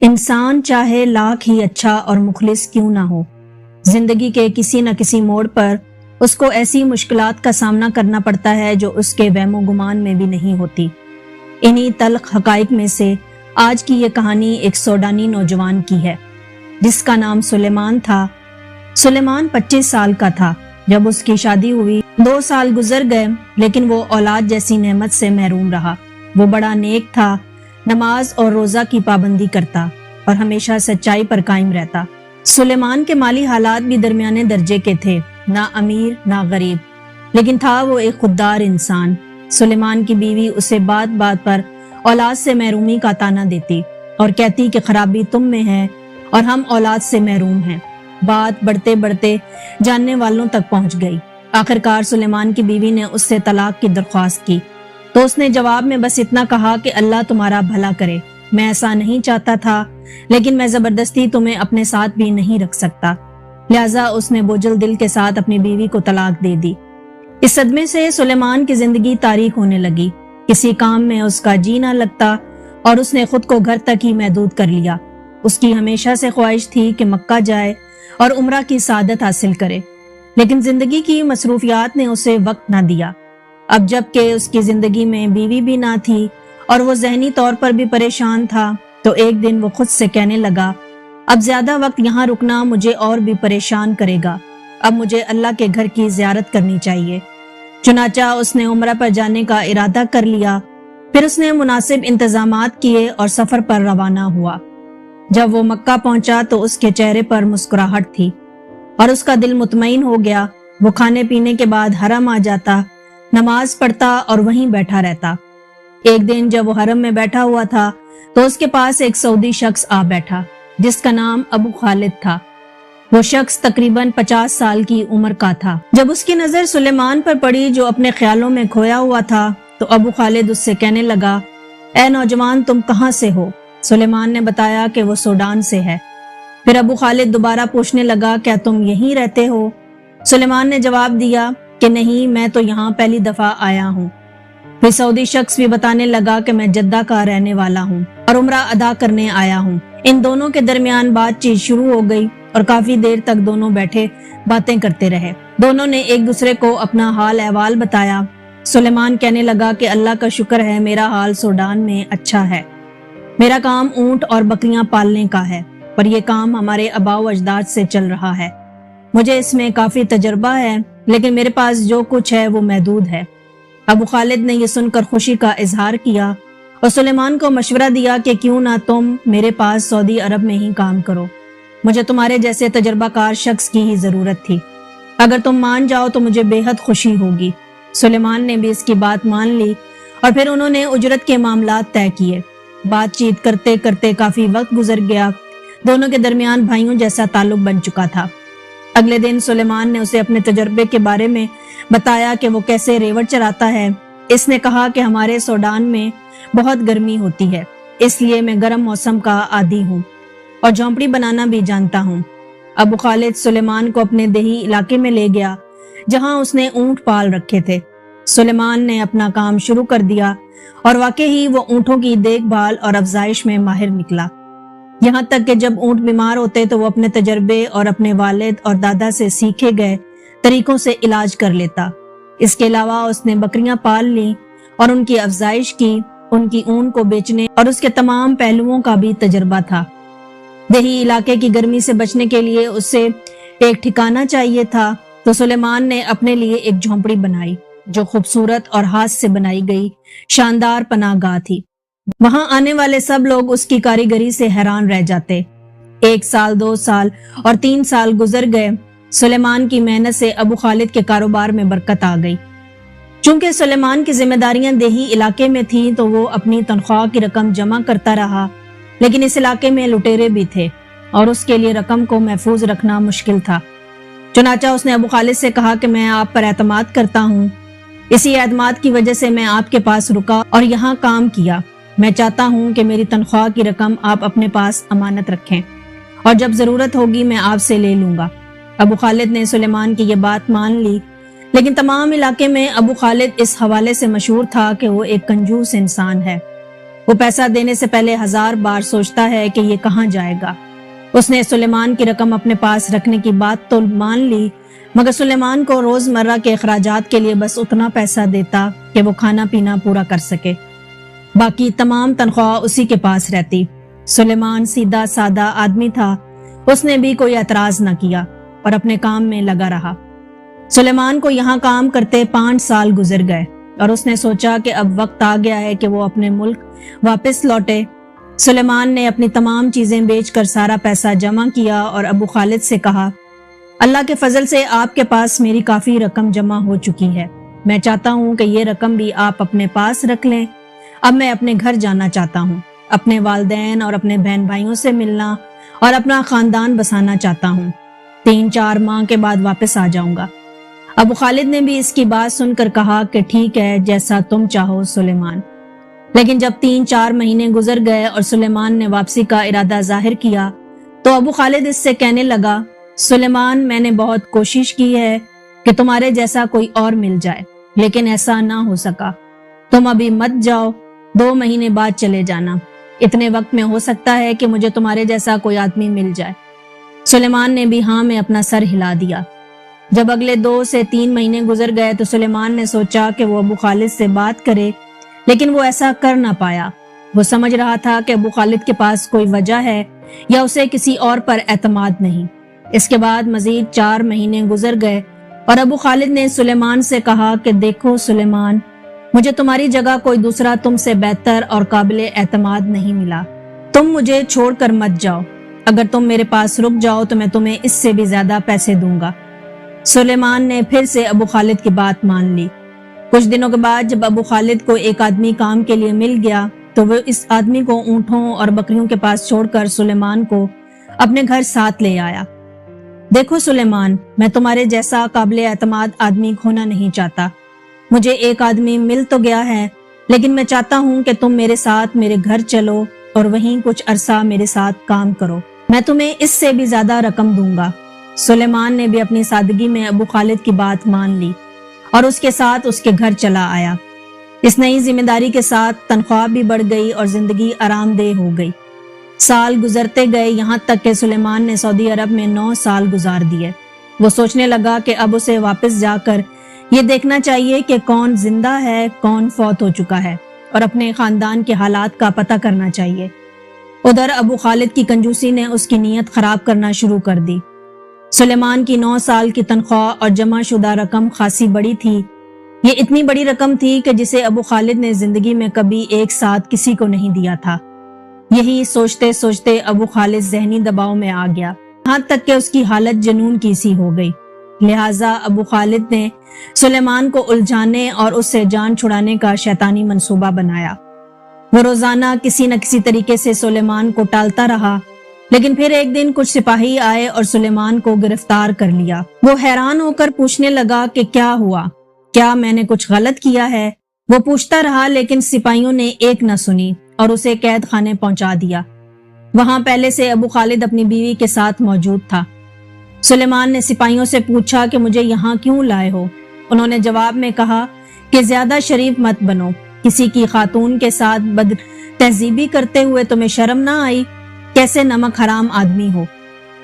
انسان چاہے لاکھ ہی اچھا اور مخلص کیوں نہ ہو، زندگی کے کسی نہ کسی موڑ پر اس کو ایسی مشکلات کا سامنا کرنا پڑتا ہے جو اس کے وہم و گمان میں بھی نہیں ہوتی۔ انہی تلخ حقائق میں سے آج کی یہ کہانی ایک سوڈانی نوجوان کی ہے جس کا نام سلیمان تھا۔ سلیمان 25 سال کا تھا جب اس کی شادی ہوئی۔ 2 سال گزر گئے لیکن وہ اولاد جیسی نعمت سے محروم رہا۔ وہ بڑا نیک تھا، نماز اور روزہ کی پابندی کرتا اور ہمیشہ سچائی پر قائم رہتا۔ سلیمان کے مالی حالات بھی درمیانے درجے کے تھے، نہ امیر نہ غریب، لیکن تھا وہ ایک خوددار انسان۔ سلیمان کی بیوی اسے بات بات پر اولاد سے محرومی کا طعنہ دیتی اور کہتی کہ خرابی تم میں ہے اور ہم اولاد سے محروم ہیں۔ بات بڑھتے بڑھتے جاننے والوں تک پہنچ گئی۔ آخرکار سلیمان کی بیوی نے اس سے طلاق کی درخواست کی تو اس نے جواب میں بس اتنا کہا کہ اللہ تمہارا بھلا کرے، میں ایسا نہیں چاہتا تھا لیکن میں زبردستی تمہیں اپنے ساتھ بھی نہیں رکھ سکتا، لہٰذا اس نے بوجھل دل کے ساتھ اپنی بیوی کو طلاق دے دی۔ اس صدمے سے سلیمان کی زندگی تاریک ہونے لگی، کسی کام میں اس کا جی نہ لگتا اور اس نے خود کو گھر تک ہی محدود کر لیا۔ اس کی ہمیشہ سے خواہش تھی کہ مکہ جائے اور عمرہ کی سعادت حاصل کرے، لیکن زندگی کی مصروفیات نے اسے وقت نہ دیا۔ اب جب کہ اس کی زندگی میں بیوی بھی نہ تھی اور وہ ذہنی طور پر بھی پریشان تھا تو ایک دن وہ خود سے کہنے لگا، اب زیادہ وقت یہاں رکنا مجھے اور بھی پریشان کرے گا، اب مجھے اللہ کے گھر کی زیارت کرنی چاہیے۔ چنانچہ اس نے عمرہ پر جانے کا ارادہ کر لیا۔ پھر اس نے مناسب انتظامات کیے اور سفر پر روانہ ہوا۔ جب وہ مکہ پہنچا تو اس کے چہرے پر مسکراہٹ تھی اور اس کا دل مطمئن ہو گیا۔ وہ کھانے پینے کے بعد حرم آ جاتا، نماز پڑھتا اور وہیں بیٹھا رہتا۔ ایک دن جب وہ حرم میں بیٹھا ہوا تھا تو اس کے پاس ایک سعودی شخص آ بیٹھا جس کا نام ابو خالد تھا۔ وہ شخص تقریباً 50 سال کی عمر کا تھا۔ جب اس کی نظر سلیمان پر پڑی جو اپنے خیالوں میں کھویا ہوا تھا تو ابو خالد اس سے کہنے لگا، اے نوجوان تم کہاں سے ہو؟ سلیمان نے بتایا کہ وہ سوڈان سے ہے۔ پھر ابو خالد دوبارہ پوچھنے لگا، کیا تم یہیں رہتے ہو؟ سلیمان نے جواب دیا کہ نہیں، میں تو یہاں پہلی دفعہ آیا ہوں۔ پھر سعودی شخص بھی بتانے لگا کہ میں جدہ کا رہنے والا ہوں اور عمرہ ادا کرنے آیا ہوں۔ ان دونوں کے درمیان بات چیت شروع ہو گئی اور کافی دیر تک دونوں بیٹھے باتیں کرتے رہے۔ دونوں نے ایک دوسرے کو اپنا حال احوال بتایا۔ سلیمان کہنے لگا کہ اللہ کا شکر ہے میرا حال سوڈان میں اچھا ہے۔ میرا کام اونٹ اور بکریاں پالنے کا ہے، پر یہ کام ہمارے آباء و اجداد سے چل رہا ہے۔ مجھے اس میں کافی تجربہ ہے لیکن میرے پاس جو کچھ ہے وہ محدود ہے۔ ابو خالد نے یہ سن کر خوشی کا اظہار کیا اور سلیمان کو مشورہ دیا کہ کیوں نہ تم میرے پاس سعودی عرب میں ہی کام کرو، مجھے تمہارے جیسے تجربہ کار شخص کی ہی ضرورت تھی، اگر تم مان جاؤ تو مجھے بے حد خوشی ہوگی۔ سلیمان نے بھی اس کی بات مان لی اور پھر انہوں نے اجرت کے معاملات طے کیے۔ بات چیت کرتے کرتے کافی وقت گزر گیا، دونوں کے درمیان بھائیوں جیسا تعلق بن چکا تھا۔ اگلے دن سلیمان نے اسے اپنے تجربے کے بارے میں بتایا کہ وہ کیسے ریوڑ چراتا ہے۔ اس نے کہا کہ ہمارے سوڈان میں بہت گرمی ہوتی ہے، اس لیے میں گرم موسم کا عادی ہوں اور جھونپڑی بنانا بھی جانتا ہوں۔ ابو خالد سلیمان کو اپنے دیہی علاقے میں لے گیا جہاں اس نے اونٹ پال رکھے تھے۔ سلیمان نے اپنا کام شروع کر دیا اور واقعی ہی وہ اونٹوں کی دیکھ بھال اور افزائش میں ماہر نکلا، یہاں تک کہ جب اونٹ بیمار ہوتے تو وہ اپنے تجربے اور اپنے والد اور دادا سے سیکھے گئے طریقوں سے علاج کر لیتا۔ اس کے علاوہ اس نے بکریاں پال لیں اور ان کی افزائش کی، ان کی اون کو بیچنے اور اس کے تمام پہلوؤں کا بھی تجربہ تھا۔ دیہی علاقے کی گرمی سے بچنے کے لیے اسے ایک ٹھکانہ چاہیے تھا تو سلیمان نے اپنے لیے ایک جھونپڑی بنائی جو خوبصورت اور ہاتھ سے بنائی گئی شاندار پناہ گاہ تھی۔ وہاں آنے والے سب لوگ اس کی کاریگری سے حیران رہ جاتے۔ 1 سال 2 سال اور 3 سال گزر گئے۔ سلیمان کی محنت سے ابو خالد کے کاروبار میں برکت آ گئی۔ چونکہ سلیمان کی ذمہ داریاں دیہی علاقے میں تھیں تو وہ اپنی تنخواہ کی رقم جمع کرتا رہا، لیکن اس علاقے میں لٹیرے بھی تھے اور اس کے لیے رقم کو محفوظ رکھنا مشکل تھا۔ چنانچہ اس نے ابو خالد سے کہا کہ میں آپ پر اعتماد کرتا ہوں، اسی اعتماد کی وجہ سے میں آپ کے پاس رکا اور یہاں کام کیا۔ میں چاہتا ہوں کہ میری تنخواہ کی رقم آپ اپنے پاس امانت رکھیں اور جب ضرورت ہوگی میں آپ سے لے لوں گا۔ ابو خالد نے سلیمان کی یہ بات مان لی، لیکن تمام علاقے میں ابو خالد اس حوالے سے مشہور تھا کہ وہ ایک کنجوس انسان ہے۔ وہ پیسہ دینے سے پہلے 1000 بار سوچتا ہے کہ یہ کہاں جائے گا۔ اس نے سلیمان کی رقم اپنے پاس رکھنے کی بات تو مان لی، مگر سلیمان کو روزمرہ کے اخراجات کے لیے بس اتنا پیسہ دیتا کہ وہ کھانا پینا پورا کر سکے، باقی تمام تنخواہ اسی کے پاس رہتی۔ سلیمان سیدھا سادہ آدمی تھا، اس نے بھی کوئی اعتراض نہ کیا اور اپنے کام میں لگا رہا۔ سلیمان کو یہاں کام کرتے 5 سال گزر گئے اور اس نے سوچا کہ اب وقت آ گیا ہے کہ وہ اپنے ملک واپس لوٹے۔ سلیمان نے اپنی تمام چیزیں بیچ کر سارا پیسہ جمع کیا اور ابو خالد سے کہا، اللہ کے فضل سے آپ کے پاس میری کافی رقم جمع ہو چکی ہے، میں چاہتا ہوں کہ یہ رقم بھی آپ اپنے پاس رکھ لیں۔ اب میں اپنے گھر جانا چاہتا ہوں، اپنے والدین اور اپنے بہن بھائیوں سے ملنا اور اپنا خاندان بسانا چاہتا ہوں۔ 3-4 ماہ کے بعد واپس آ جاؤں گا۔ ابو خالد نے بھی اس کی بات سن کر کہا کہ ٹھیک ہے، جیسا تم چاہو سلیمان۔ لیکن جب 3-4 مہینے گزر گئے اور سلیمان نے واپسی کا ارادہ ظاہر کیا تو ابو خالد اس سے کہنے لگا، سلیمان، میں نے بہت کوشش کی ہے کہ تمہارے جیسا کوئی اور مل جائے، لیکن ایسا نہ ہو سکا۔ تم ابھی مت جاؤ، 2 مہینے بعد چلے جانا، اتنے وقت میں ہو سکتا ہے کہ مجھے تمہارے جیسا کوئی آدمی مل جائے۔ سلیمان نے بھی ہاں میں اپنا سر ہلا دیا۔ جب اگلے 2 سے 3 مہینے گزر گئے تو سلیمان نے سوچا کہ وہ ابو خالد سے بات کرے، لیکن وہ ایسا کر نہ پایا۔ وہ سمجھ رہا تھا کہ ابو خالد کے پاس کوئی وجہ ہے یا اسے کسی اور پر اعتماد نہیں۔ اس کے بعد مزید 4 مہینے گزر گئے اور ابو خالد نے سلیمان سے کہا کہ دیکھو سلیمان، مجھے تمہاری جگہ کوئی دوسرا تم سے بہتر اور قابل اعتماد نہیں ملا۔ تم مجھے چھوڑ کر مت جاؤ، اگر تم میرے پاس رک جاؤ تو میں تمہیں اس سے بھی زیادہ پیسے دوں گا۔ سلیمان نے پھر سے ابو خالد کی بات مان لی۔ کچھ دنوں کے بعد جب ابو خالد کو ایک آدمی کام کے لیے مل گیا تو وہ اس آدمی کو اونٹوں اور بکریوں کے پاس چھوڑ کر سلیمان کو اپنے گھر ساتھ لے آیا۔ دیکھو سلیمان، میں تمہارے جیسا قابل اعتماد آدمی کھونا نہیں چاہتا۔ مجھے ایک آدمی مل تو گیا ہے، لیکن میں چاہتا ہوں کہ تم میرے ساتھ میرے گھر چلو اور وہیں کچھ عرصہ میرے ساتھ کام کرو، میں تمہیں اس سے بھی زیادہ رقم دوں گا۔ سلیمان نے بھی اپنی سادگی میں ابو خالد کی بات مان لی اور اس کے ساتھ اس کے گھر چلا آیا۔ اس نئی ذمہ داری کے ساتھ تنخواہ بھی بڑھ گئی اور زندگی آرام دہ ہو گئی۔ سال گزرتے گئے، یہاں تک کہ سلیمان نے سعودی عرب میں 9 سال گزار دیے۔ وہ سوچنے لگا کہ اب اسے واپس جا کر یہ دیکھنا چاہیے کہ کون زندہ ہے، کون فوت ہو چکا ہے، اور اپنے خاندان کے حالات کا پتہ کرنا چاہیے۔ ادھر ابو خالد کی کنجوسی نے اس کی نیت خراب کرنا شروع کر دی۔ سلیمان کی 9 سال کی تنخواہ اور جمع شدہ رقم خاصی بڑی تھی۔ یہ اتنی بڑی رقم تھی کہ جسے ابو خالد نے زندگی میں کبھی ایک ساتھ کسی کو نہیں دیا تھا۔ یہی سوچتے سوچتے ابو خالد ذہنی دباؤ میں آ گیا، یہاں تک کہ اس کی حالت جنون کی سی ہو گئی۔ لہٰذا ابو خالد نے سلیمان کو الجھانے اور اس سے جان چھڑانے کا شیطانی منصوبہ بنایا۔ وہ روزانہ کسی نہ کسی طریقے سے سلیمان کو ٹالتا رہا، لیکن پھر ایک دن کچھ سپاہی آئے اور سلیمان کو گرفتار کر لیا۔ وہ حیران ہو کر پوچھنے لگا کہ کیا ہوا، کیا میں نے کچھ غلط کیا ہے؟ وہ پوچھتا رہا لیکن سپاہیوں نے ایک نہ سنی اور اسے قید خانے پہنچا دیا۔ وہاں پہلے سے ابو خالد اپنی بیوی کے ساتھ موجود تھا۔ سلیمان نے سپاہیوں سے پوچھا کہ مجھے یہاں کیوں لائے ہو؟ انہوں نے جواب میں کہا کہ زیادہ شریف مت بنو، کسی کی خاتون کے ساتھ بد تہذیبی کرتے ہوئے تمہیں شرم نہ آئی؟ کیسے نمک حرام آدمی ہو۔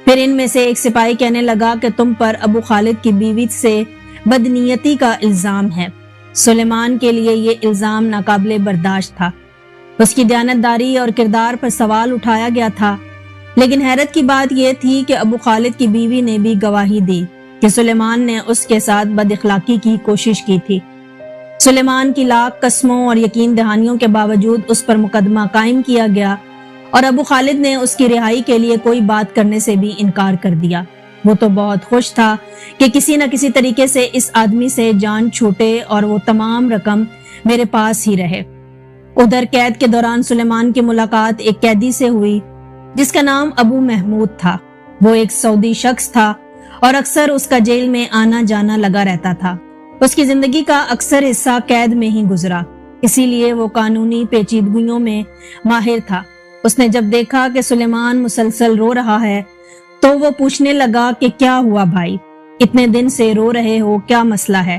پھر ان میں سے ایک سپاہی کہنے لگا کہ تم پر ابو خالد کی بیوی سے بدنیتی کا الزام ہے۔ سلیمان کے لیے یہ الزام ناقابل برداشت تھا۔ اس کی دیانتداری اور کردار پر سوال اٹھایا گیا تھا، لیکن حیرت کی بات یہ تھی کہ ابو خالد کی بیوی نے بھی گواہی دی کہ سلیمان نے اس کے ساتھ بد اخلاقی کی کوشش کی تھی۔ سلیمان کی لاکھ قسموں اور یقین دہانیوں کے باوجود اس پر مقدمہ قائم کیا گیا اور ابو خالد نے اس کی رہائی کے لیے کوئی بات کرنے سے بھی انکار کر دیا۔ وہ تو بہت خوش تھا کہ کسی نہ کسی طریقے سے اس آدمی سے جان چھوٹے اور وہ تمام رقم میرے پاس ہی رہے۔ ادھر قید کے دوران سلیمان کی ملاقات ایک قیدی سے ہوئی جس کا نام ابو محمود تھا۔ وہ ایک سعودی شخص تھا اور اکثر اس کا جیل میں آنا جانا لگا رہتا تھا۔ اس کی زندگی کا اکثر حصہ قید میں ہی گزرا، اسی لیے وہ قانونی پیچیدگیوں میں ماہر تھا۔ اس نے جب دیکھا کہ سلیمان مسلسل رو رہا ہے تو وہ پوچھنے لگا کہ کیا ہوا بھائی، اتنے دن سے رو رہے ہو، کیا مسئلہ ہے؟